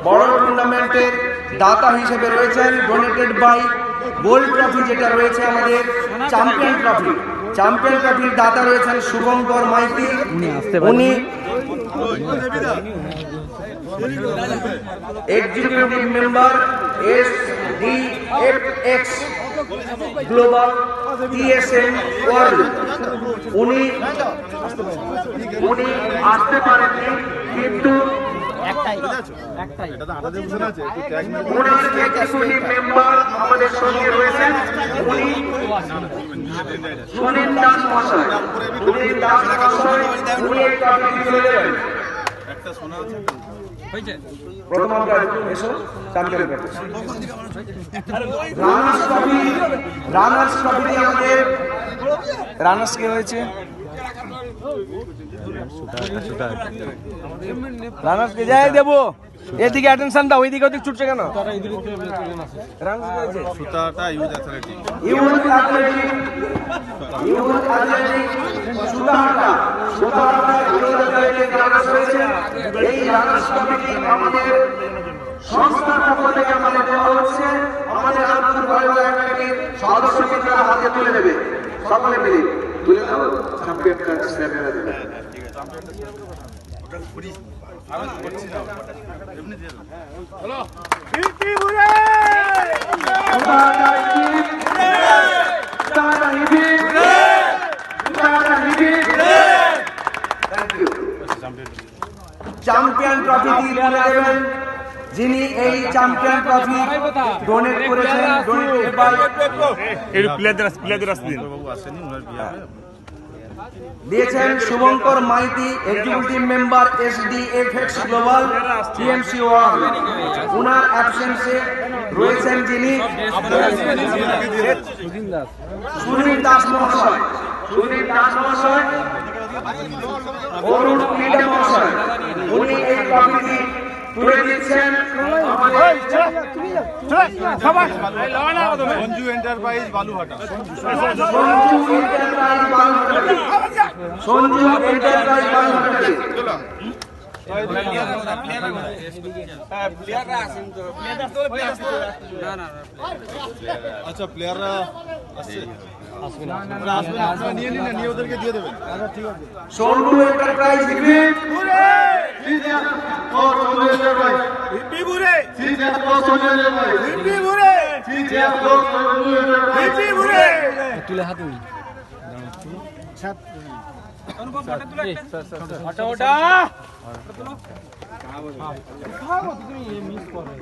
বড় টুর্নামেন্টের দাতা হিসেবে রয়েছেন ডোনেটেড বাই গোল্ড ট্রফি, যেটা রয়েছে আমাদের চ্যাম্পিয়ন ট্রফি। চ্যাম্পিয়ন ট্রফির দাতা রয়েছেন শুভঙ্কর মাইতি। উনি executive member SDFX global TSM world. উনি আসতে পারেননি, কিন্তু এক্সিকিউটিভ মেম্বার আমাদের সঙ্গে রয়েছেন। উনি সুনীল দাস মহাশয়। সুনীল দাস মহাশয় উনি এই টপিক চলে যাবেন। প্রথম আমরা এসো চ্যাম্পিয়ন ট্রফি। রানার্স ট্রফি আমাদের রানার্স কে হয়েছে? রানার্স কে যাই দেবো। এদিকে অ্যাটেনশন দাও, ওইদিকে ওদিকে ছুটছে কেন? সংস্থার পক্ষ থেকে আমাদের দেওয়া হচ্ছে। আমাদের সদস্যকে হাতে তুলে দেবে, সকলে মিলে তুলে দাও। চ্যাম্পিয়ন ট্রফি দিয়ে দেবেন যিনি এই চ্যাম্পিয়ন ট্রফি ডোনেট করেছেন। দিয়েছেন Shubhankar Maiti, executive member SDFX global TMC world. উনার অ্যাবসেন্সে রয়েছেন যিনি সুনীল দাস মহাশয়। সুনীল দাস মহাশয়, অরুণ ক্রীড়া মহাশয়, উনি এই ট্রফিটি তুলে দিচ্ছেন। সঞ্জু এন্টারপ্রাইজ বালুহাটা। আচ্ছা, প্লেয়াররা নিয়ে ওদেরকে দিয়ে দেবেন। সঞ্জু এন্টারপ্রাইজ তুলে হাতে মিস করে।